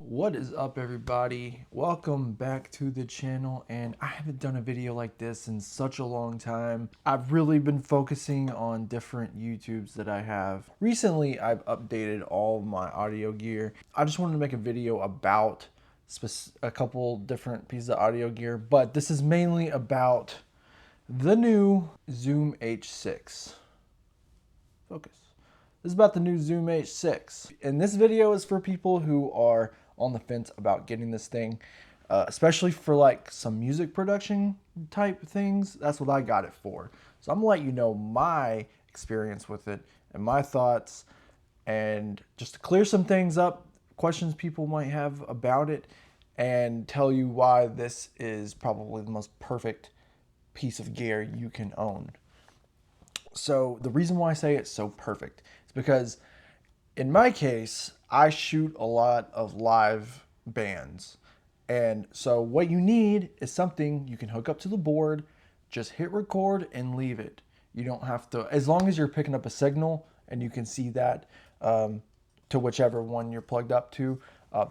What is up, everybody? Welcome back to the channel, and I haven't done a video like this in such a long time. I've really been focusing on different YouTubes that I have. Recently, I've updated all of my audio gear. I just wanted to make a video about a couple different pieces of audio gear, but this is mainly about the new Zoom H6. Focus. This is about the new Zoom H6. And this video is for people who are on the fence about getting this thing, especially for like some music production type things. That's what I got it for. So I'm gonna let you know my experience with it and my thoughts, and just to clear some things up, questions people might have about it, and tell you why this is probably the most perfect piece of gear you can own. So the reason why I say it's so perfect is because in my case, I shoot a lot of live bands. And so what you need is something you can hook up to the board, just hit record and leave it. You don't have to, as long as you're picking up a signal and you can see that to whichever one you're plugged up to.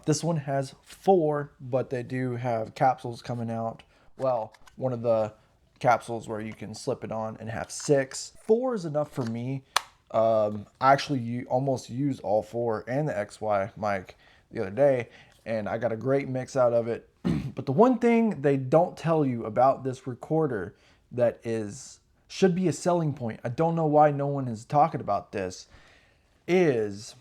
This one has 4, but they do have capsules coming out. Well, one of the capsules where you can slip it on and have 6. 4 is enough for me. I actually almost used all 4 and the XY mic the other day, and I got a great mix out of it. But the one thing they don't tell you about this recorder that should be a selling point, I don't know why no one is talking about this, is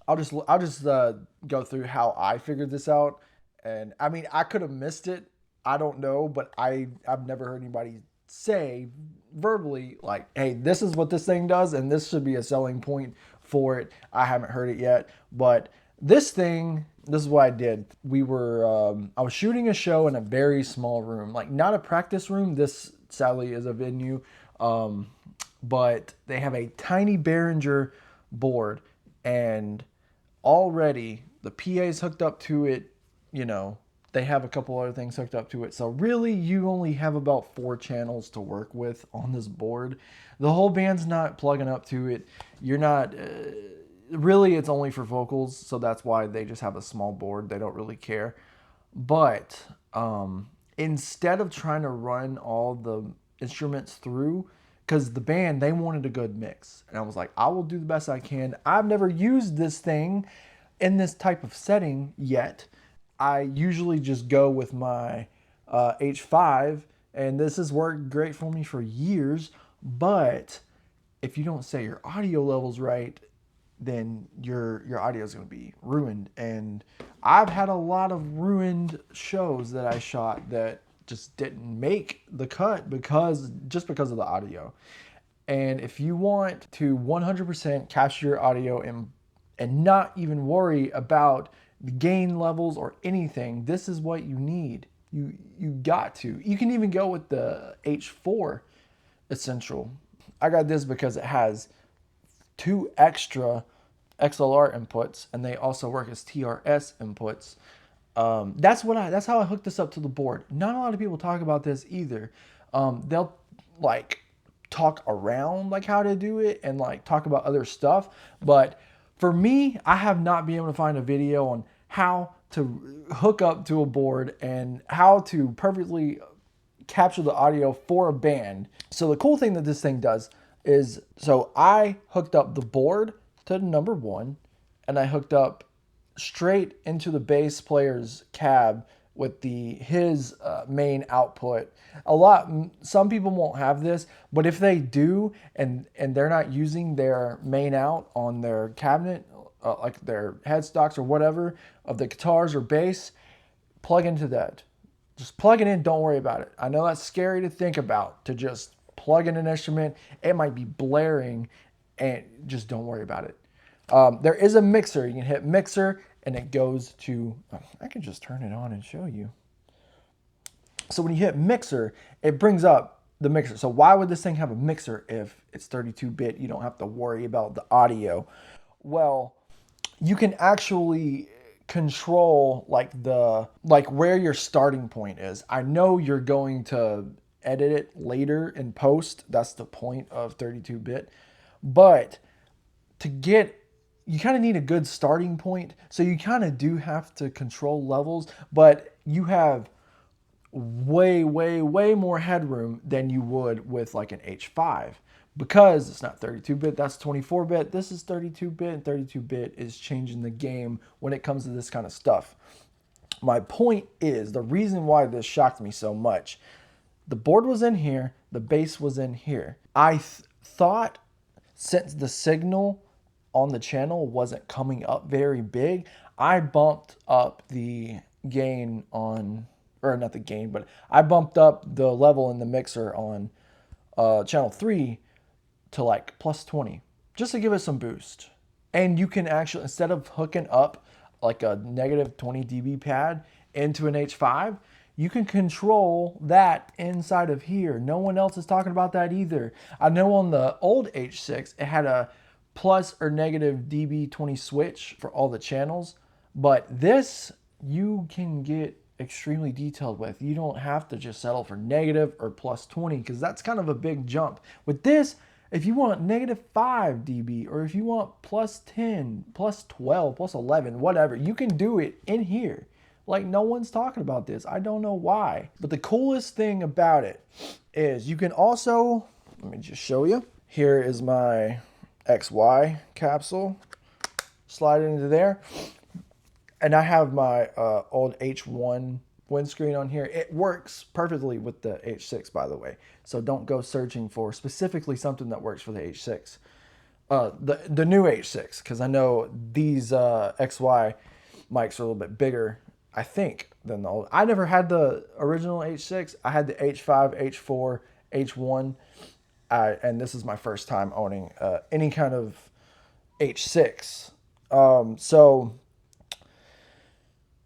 I'll just go through how I figured this out. And I mean, I could have missed it. I don't know, but I've never heard anybody say verbally like, hey, this is what this thing does and this should be a selling point for it. I haven't heard it yet, but this is what I did. I was shooting a show in a very small room, like not a practice room. This sadly is a venue, but they have a tiny Behringer board, and already the PA's hooked up to it. They have a couple other things hooked up to it. So really, you only have about 4 channels to work with on this board. The whole band's not plugging up to it. You're not, really, it's only for vocals. So that's why they just have a small board. They don't really care. But instead of trying to run all the instruments through, because the band, they wanted a good mix. And I was like, I will do the best I can. I've never used this thing in this type of setting yet. I usually just go with my H5, and this has worked great for me for years. But if you don't say your audio levels right, then your audio is going to be ruined. And I've had a lot of ruined shows that I shot that just didn't make the cut because of the audio. And if you want to 100% capture your audio and not even worry about the gain levels or anything, this is what you need. You got to. You can even go with the H4 Essential. I got this because it has 2 extra XLR inputs, and they also work as TRS inputs. That's how I hooked this up to the board. Not a lot of people talk about this either. They'll like talk around like how to do it and like talk about other stuff, but for me, I have not been able to find a video on how to hook up to a board and how to perfectly capture the audio for a band. So the cool thing that this thing does is, so I hooked up the board to number 1, and I hooked up straight into the bass player's cab with his main output. Some people won't have this, but if they do and they're not using their main out on their cabinet, like their headstocks or whatever of the guitars or bass, plug into that. Just plug it in. Don't worry about it. I know that's scary to think about, to just plug in an instrument. It might be blaring, and just don't worry about it. There is a mixer. You can hit mixer and it goes to, I can just turn it on and show you. So when you hit mixer, it brings up the mixer. So why would this thing have a mixer if it's 32-bit? You don't have to worry about the audio. Well, you can actually control like where your starting point is. I know you're going to edit it later in post. That's the point of 32-bit. But to get you kind of need a good starting point. So you kind of do have to control levels, but you have way, way, way more headroom than you would with like an H5 because it's not 32-bit, that's 24-bit. This is 32-bit, and 32-bit is changing the game when it comes to this kind of stuff. My point is, the reason why this shocked me so much, the board was in here, the base was in here. I thought since the signal on the channel wasn't coming up very big, I bumped up the gain on, or not the gain, but I bumped up the level in the mixer on channel 3 to like plus 20, just to give it some boost. And you can actually, instead of hooking up like a negative 20 dB pad into an H5, you can control that inside of here. No one else is talking about that either. I know on the old H6, it had a plus or negative dB20 switch for all the channels, but this you can get extremely detailed with. You don't have to just settle for negative or plus 20 because that's kind of a big jump. With this, if you want negative 5 dB or if you want plus 10, plus 12, plus 11, whatever, you can do it in here. Like, no one's talking about this. I don't know why. But the coolest thing about it is you can also, let me just show you. Here is my XY capsule. Slide it into there. And I have my old H1 windscreen on here. It works perfectly with the H6, by the way. So don't go searching for specifically something that works for the H6. The new H6, because I know these XY mics are a little bit bigger, I think, than the old. I never had the original H6. I had the H5, H4, H1, and this is my first time owning any kind of H6.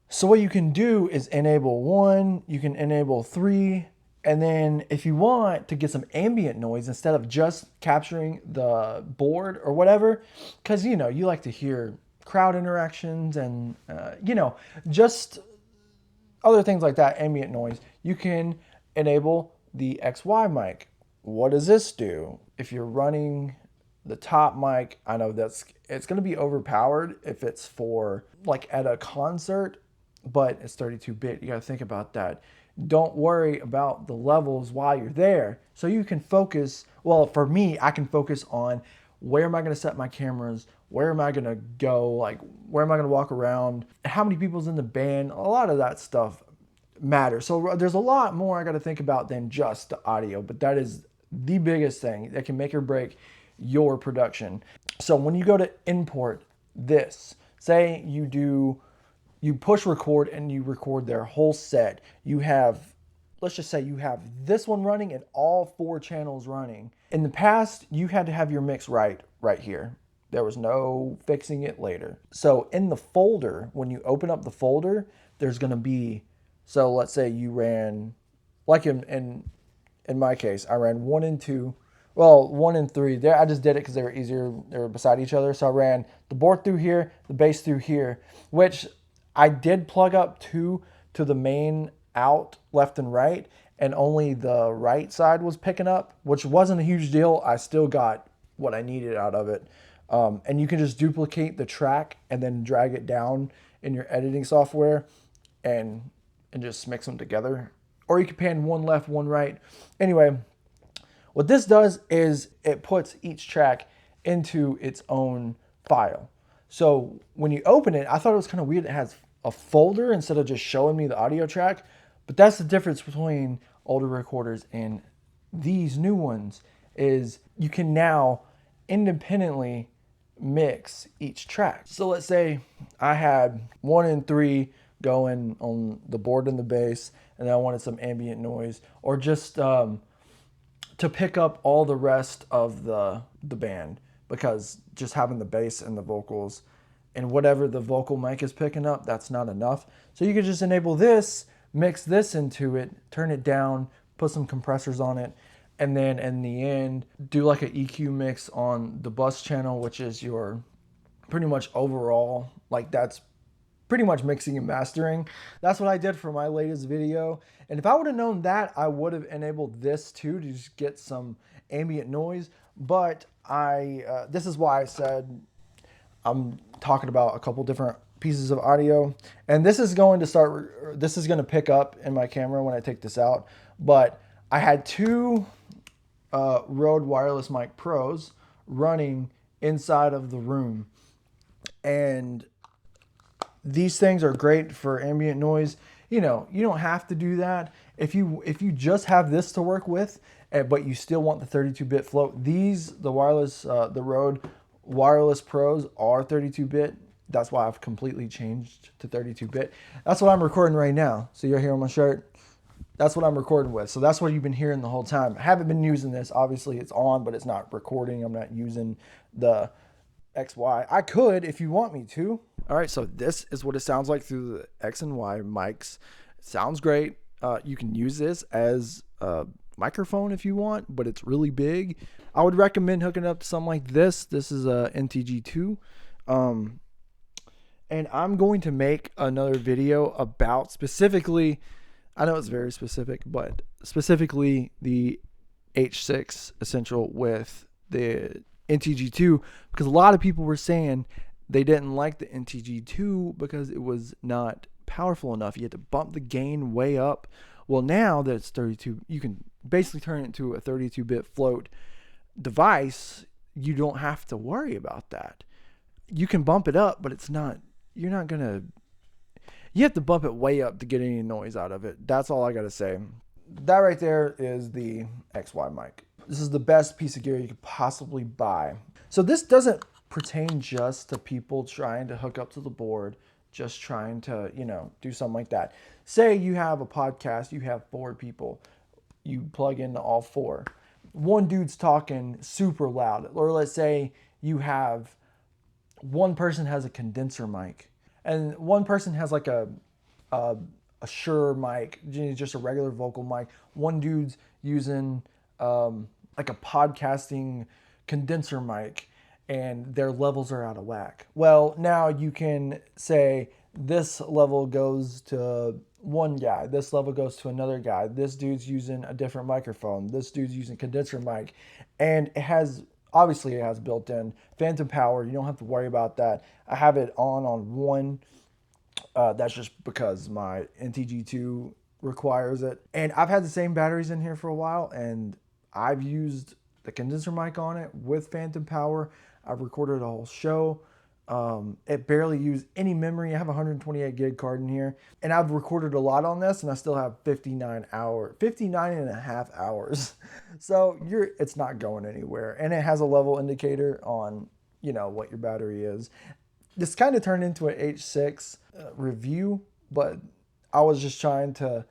So what you can do is enable 1, you can enable 3, and then if you want to get some ambient noise instead of just capturing the board or whatever, because, you know, you like to hear crowd interactions and, you know, just other things like that, ambient noise, you can enable the XY mic. What does this do? If you're running the top mic, I know it's going to be overpowered if it's for like at a concert, but it's 32-bit. You got to think about that. Don't worry about the levels while you're there. So you can focus, well, for me, I can focus on where am I going to set my cameras? Where am I going to go? Like, where am I going to walk around? How many people's in the band? A lot of that stuff matters. So there's a lot more I got to think about than just the audio, but that is the biggest thing that can make or break your production. So when you go to import this, say you push record and you record their whole set. You have, let's just say you have this one running and all 4 channels running. In the past, you had to have your mix right here. There was no fixing it later. So in the folder, when you open up the folder, there's going to be, so let's say you ran, like in my case, I ran 1 and 2. Well, 1 and 3. There, I just did it because they were easier. They were beside each other. So I ran the board through here, the bass through here, which I did plug up 2 to the main out left and right, and only the right side was picking up, which wasn't a huge deal. I still got what I needed out of it. And you can just duplicate the track and then drag it down in your editing software and just mix them together. Or you can pan one left, one right. Anyway, what this does is it puts each track into its own file. So when you open it, I thought it was kind of weird. It has a folder instead of just showing me the audio track. But that's the difference between older recorders and these new ones, is you can now independently mix each track. So let's say I had 1 and 3 going on the board and the bass, and I wanted some ambient noise, or just to pick up all the rest of the band, because just having the bass and the vocals and whatever the vocal mic is picking up, that's not enough. So you could just enable this, mix this into it, turn it down, put some compressors on it, and then in the end, do like an EQ mix on the bus channel, which is your pretty much overall, like that's pretty much mixing and mastering. That's what I did for my latest video. And if I would have known that, I would have enabled this too, to just get some ambient noise. But this is why I said I'm talking about a couple different pieces of audio, and this is going to pick up in my camera when I take this out. But I had two Rode Wireless Mic Pros running inside of the room, and these things are great for ambient noise. You know, you don't have to do that. If you just have this to work with, but you still want the 32-bit float, the Rode Wireless Pros are 32-bit. That's why I've completely changed to 32-bit. That's what I'm recording right now. So you're here on my shirt. That's what I'm recording with. So that's what you've been hearing the whole time. I haven't been using this. Obviously, it's on, but it's not recording. I'm not using the XY. I could if you want me to. All right, so this is what it sounds like through the X and Y mics. It sounds great. You can use this as a microphone if you want, but it's really big. I would recommend hooking up to something like this. This is a NTG2. And I'm going to make another video about specifically, I know it's very specific, but specifically the H6 Essential with the NTG2, because a lot of people were saying they didn't like the NTG2 because it was not powerful enough. You had to bump the gain way up. Well, now that it's 32, you can basically turn it into a 32-bit float device. You don't have to worry about that. You can bump it up, but you have to bump it way up to get any noise out of it. That's all I got to say. That right there is the XY mic. This is the best piece of gear you could possibly buy. So this doesn't pertain just to people trying to hook up to the board, just trying to, do something like that. Say you have a podcast, you have 4 people, you plug into all 4. One dude's talking super loud, or let's say you have one person has a condenser mic and one person has like a Shure mic, just a regular vocal mic. One dude's using like a podcasting condenser mic, and their levels are out of whack. Well, now you can say this level goes to one guy, this level goes to another guy, this dude's using a different microphone, this dude's using condenser mic, and it has built-in phantom power. You don't have to worry about that. I have it on one. That's just because my NTG2 requires it. And I've had the same batteries in here for a while, and I've used the condenser mic on it with phantom power. I've recorded a whole show. It barely used any memory. I have a 128 gig card in here, and I've recorded a lot on this, and I still have 59 and a half hours. So it's not going anywhere. And it has a level indicator on, what your battery is. This kind of turned into an H6 review, but I was just trying to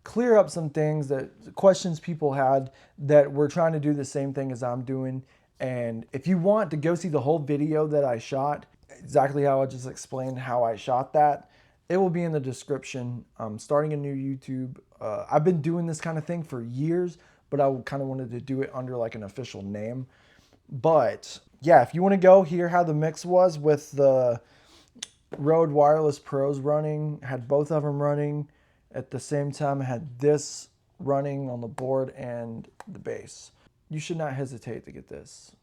clear up some things, questions people had, that were trying to do the same thing as I'm doing. And if you want to go see the whole video that I shot, exactly how I just explained how I shot that, it will be in the description. I'm starting a new YouTube. I've been doing this kind of thing for years, but I kind of wanted to do it under like an official name. But yeah, if you want to go hear how the mix was with the Rode Wireless Pros running, had both of them running at the same time, I had this running on the board and the bass, you should not hesitate to get this.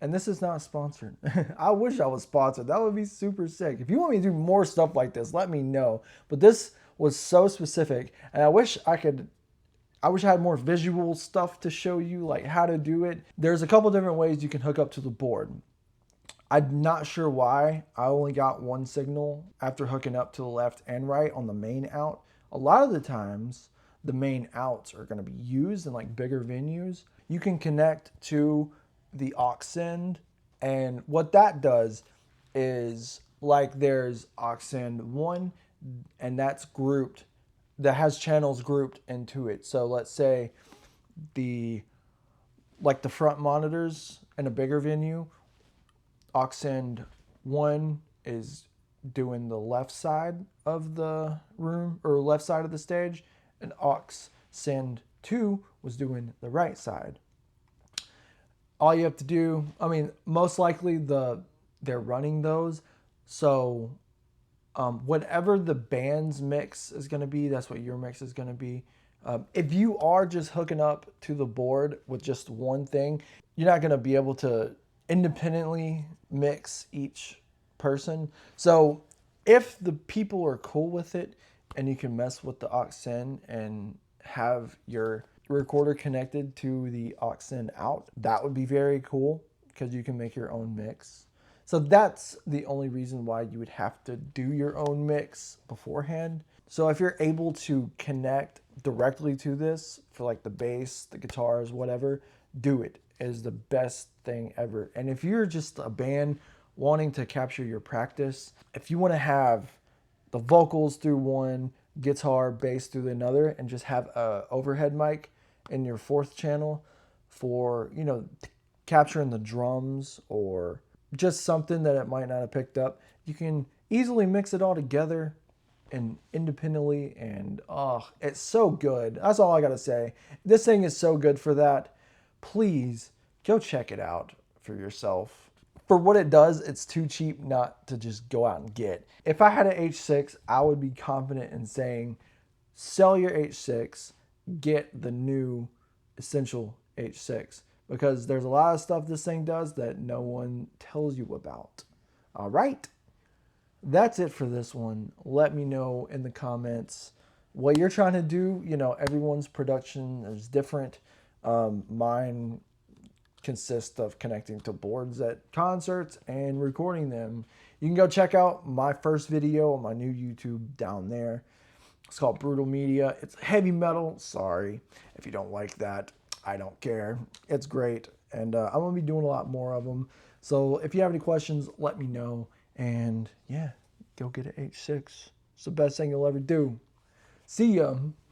And this is not sponsored. I wish I was sponsored. That would be super sick. If you want me to do more stuff like this, let me know. But this was so specific, and I wish I had more visual stuff to show you, like how to do it. There's a couple different ways you can hook up to the board. I'm not sure why I only got one signal after hooking up to the left and right on the main out. A lot of the times, the main outs are going to be used in like bigger venues. You can connect to the aux send, and what that does is, like, there's aux send 1, and that's grouped, that has channels grouped into it. So let's say the front monitors in a bigger venue, aux send 1 is doing the left side of the room, or left side of the stage, and aux send 2 was doing the right side. All you have to do, most likely they're running those. So whatever the band's mix is going to be, that's what your mix is going to be. If you are just hooking up to the board with just one thing, you're not going to be able to independently mix each person. So if the people are cool with it and you can mess with the aux in and have your recorder connected to the aux in out, that would be very cool because you can make your own mix. So that's the only reason why you would have to do your own mix beforehand. So if you're able to connect directly to this for like the bass, the guitars, whatever, do it. It is the best thing ever. And if you're just a band wanting to capture your practice, if you want to have the vocals through one, guitar, bass through another, and just have a overhead mic in your fourth channel for, you know, capturing the drums or just something that it might not have picked up, you can easily mix it all together and independently, and oh, it's so good. That's all I gotta say. This thing is so good for that. Please go check it out for yourself. For what it does, it's too cheap not to just go out and get. If I had an H6, I would be confident in saying, sell your H6, get the new Essential H6, because there's a lot of stuff this thing does that no one tells you about. All right. That's it for this one. Let me know in the comments what you're trying to do. You know, everyone's production is different. Mine consists of connecting to boards at concerts and recording them. You can go check out my first video on my new YouTube down there. It's called Brutal Media. It's heavy metal. Sorry if you don't like that. I don't care. It's great. And I'm going to be doing a lot more of them. So if you have any questions, let me know. And yeah, go get an H6. It's the best thing you'll ever do. See ya.